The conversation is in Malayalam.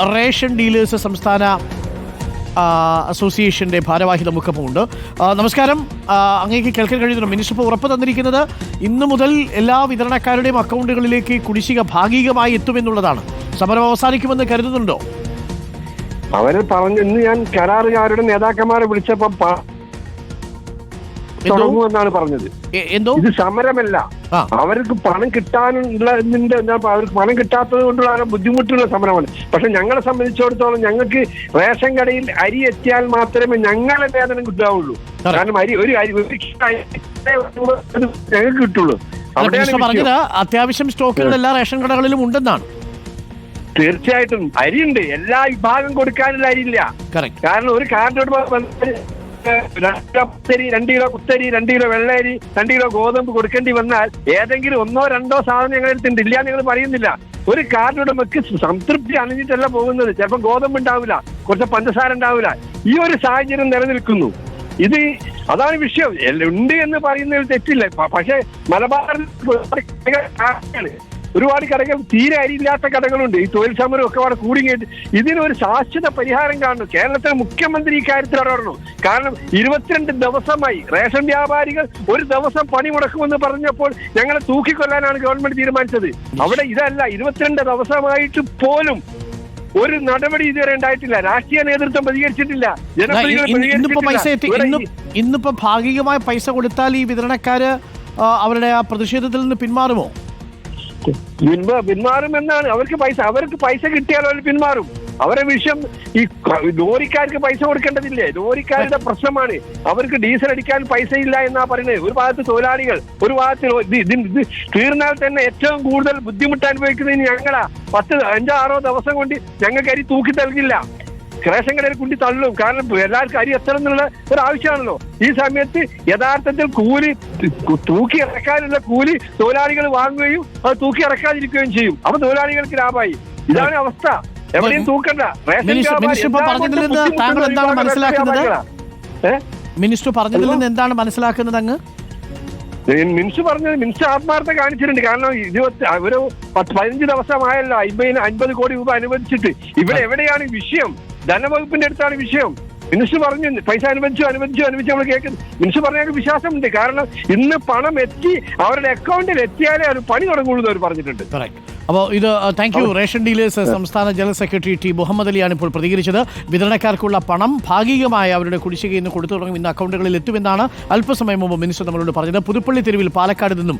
റേഷൻ ഡീലേഴ്സ് സംസ്ഥാന അസോസിയേഷൻ്റെ ഭാരവാഹി നമുക്കൊപ്പമുണ്ട്. നമസ്കാരം. അങ്ങേക്ക് കേൾക്കാൻ കഴിയുന്നുണ്ട്. മിനിസ്റ്റർ ഇപ്പോൾ ഉറപ്പ് തന്നിരിക്കുന്നത് ഇന്നു മുതൽ എല്ലാ വിതരണക്കാരുടെയും അക്കൗണ്ടുകളിലേക്ക് കുടിശ്ശിക ഭാഗികമായി എത്തുമെന്നുള്ളതാണ്. സമരം അവസാനിക്കുമെന്ന് കരുതുന്നുണ്ടോ? അവര് പറഞ്ഞു. ഇന്ന് ഞാൻ കരാറുകാരുടെ നേതാക്കന്മാരെ വിളിച്ചപ്പോ തുടങ്ങുമെന്നാണ് പറഞ്ഞത്. ഇത് സമരമല്ല, അവർക്ക് പണം കിട്ടാനുള്ളതിന്റെ അവർക്ക് പണം കിട്ടാത്തത് കൊണ്ടുള്ള ബുദ്ധിമുട്ടുള്ള സമരമാണ്. പക്ഷെ ഞങ്ങളെ സംബന്ധിച്ചിടത്തോളം ഞങ്ങൾക്ക് റേഷൻ കടയിൽ അരി എത്തിയാൽ മാത്രമേ ഞങ്ങളെ വേതനം കിട്ടാവുള്ളൂ. കാരണം ഒരു ഞങ്ങൾക്ക് കിട്ടുള്ളൂ. പറഞ്ഞത് അത്യാവശ്യം സ്റ്റോക്കുകൾ എല്ലാ റേഷൻ കടകളിലും ഉണ്ടെന്നാണ്. തീർച്ചയായിട്ടും അരിയുണ്ട്, എല്ലാ വിഭാഗം കൊടുക്കാനുള്ള അരിയില്ല. കാരണം ഒരു കാർഡ് 2 കിലോ കുത്തരി, 2 കിലോ വെള്ളരി, 2 കിലോ ഗോതമ്പ് കൊടുക്കേണ്ടി വന്നാൽ ഏതെങ്കിലും 1-2 സാധനം ഞങ്ങൾ എടുത്തിട്ടുണ്ട്. ഇല്ല, ഞങ്ങൾ പറയുന്നില്ല. ഒരു കാർഡ് ഉടമക്ക് സംതൃപ്തി അണിഞ്ഞിട്ടല്ല പോകുന്നത്. ചിലപ്പോൾ ഗോതമ്പ് ഉണ്ടാവില്ല, കുറച്ച് പഞ്ചസാര ഉണ്ടാവില്ല. ഈ ഒരു സാഹചര്യം നിലനിൽക്കുന്നു. അതാണ് വിഷയം. ഉണ്ട് എന്ന് പറയുന്നതിൽ തെറ്റില്ല. പക്ഷേ മലബാറിൽ ഒരുപാട് കടകൾ തീരെ അരിയില്ലാത്ത കടകളുണ്ട്. ഈ തൊഴിൽ സമരം ഒക്കെ അവിടെ കൂടിയിട്ട് ഇതിനൊരു ശാശ്വത പരിഹാരം കാണുന്നു. കേരളത്തിലെ മുഖ്യമന്ത്രി ഇക്കാര്യത്തിൽ ഇടപെടണം. കാരണം 22 ദിവസമായി റേഷൻ വ്യാപാരികൾ ഒരു ദിവസം പണി മുടക്കുമെന്ന് പറഞ്ഞപ്പോൾ ഞങ്ങളെ തൂക്കിക്കൊല്ലാനാണ് ഗവൺമെന്റ് തീരുമാനിച്ചത്. അവിടെ ഇതല്ല, 22 ദിവസമായിട്ട് പോലും ഒരു നടപടി ഇതുവരെ ഉണ്ടായിട്ടില്ല. രാഷ്ട്രീയ നേതൃത്വം പ്രതികരിച്ചിട്ടില്ല, ഇന്നിപ്പോ ഭാഗികമായ പൈസ കൊടുത്താൽ ഈ വിതരണക്കാര് അവരുടെ ആ പ്രതിഷേധത്തിൽ നിന്ന് പിന്മാറുമോ? പിന്മാറുമെന്നാണ്. അവർക്ക് പൈസ കിട്ടിയാൽ അവർ പിന്മാറും. അവരെ വിഷയം ഈ ലോറിക്കാർക്ക് പൈസ കൊടുക്കേണ്ടതില്ലേ? ലോറിക്കാരുടെ പ്രശ്നമാണ്. അവർക്ക് ഡീസൽ അടിക്കാൻ പൈസ ഇല്ല എന്നാ പറയുന്നത്. ഒരു ഭാഗത്ത് തൊഴിലാളികൾ, ഒരു ഭാഗത്ത് ഇത് തീർന്നാൽ തന്നെ ഏറ്റവും കൂടുതൽ ബുദ്ധിമുട്ട് അനുഭവിക്കുന്നത് ഞങ്ങളാ. 5-6 ദിവസം കൊണ്ട് ഞങ്ങൾക്ക് അരി തൂക്കി നൽകില്ല. റേഷൻ കടയിൽ കുണ്ടി തള്ളും. കാരണം എല്ലാവർക്കും അരി എത്തണം എന്നുള്ള ഒരു ആവശ്യമാണല്ലോ. ഈ സമയത്ത് യഥാർത്ഥത്തിൽ കൂലി തൂക്കി ഇറക്കാനുള്ള കൂലി തൊഴിലാളികൾ വാങ്ങുകയും അത് തൂക്കി ഇറക്കാതിരിക്കുകയും ചെയ്യും. അപ്പൊ തൊഴിലാളികൾക്ക് ലാഭമായി. ഇതാണ് അവസ്ഥ. എവിടെയും തൂക്കണ്ട. മിനിസ്റ്റർ പറഞ്ഞതിൽ നിന്ന് എന്താണ് മനസ്സിലാക്കുന്നത് അങ്ങ്? മിനിസ്റ്റർ പറഞ്ഞത്, മിനിസ്റ്റർ ആത്മാർത്ഥ കാണിച്ചിട്ടുണ്ട്. കാരണം 15 ദിവസമായല്ലോ 50 കോടി രൂപ അനുവദിച്ചിട്ട്. ഇവിടെ എവിടെയാണ് വിഷയം? ധനവകുപ്പിന്റെ അടുത്താണ് വിഷയം. മിനിസ്റ്റർ പറഞ്ഞു പൈസ അനുവദിച്ചു നമ്മൾ കേൾക്കുന്നു. മിനിസ്റ്റർ പറഞ്ഞാൽ വിശ്വാസമുണ്ട്. കാരണം ഇന്ന് പണം എത്തി അവരുടെ അക്കൗണ്ടിൽ എത്തിയാലേ അവർ പണി തുടങ്ങുള്ളൂ എന്ന് അവർ പറഞ്ഞിട്ടുണ്ട്. അപ്പോൾ ഇത് താങ്ക് യു. റേഷൻ ഡീലേഴ്സ് സംസ്ഥാന ജനറൽ സെക്രട്ടറി ടി മുഹമ്മദ് അലിയാണ് ഇപ്പോൾ പ്രതികരിച്ചത്. വിതരണക്കാർക്കുള്ള പണം ഭാഗികമായി അവരുടെ കുടിശ്ശികയിൽ നിന്ന് കൊടുത്തു തുടങ്ങും, ഇന്ന് അക്കൗണ്ടുകളിൽ എത്തുമെന്നാണ് അല്പസമയം മുമ്പ് മിനിസ്റ്റർ നമ്മളോട് പറഞ്ഞത്. പുതുപ്പള്ളി തെരുവിൽ പാലക്കാട് നിന്നും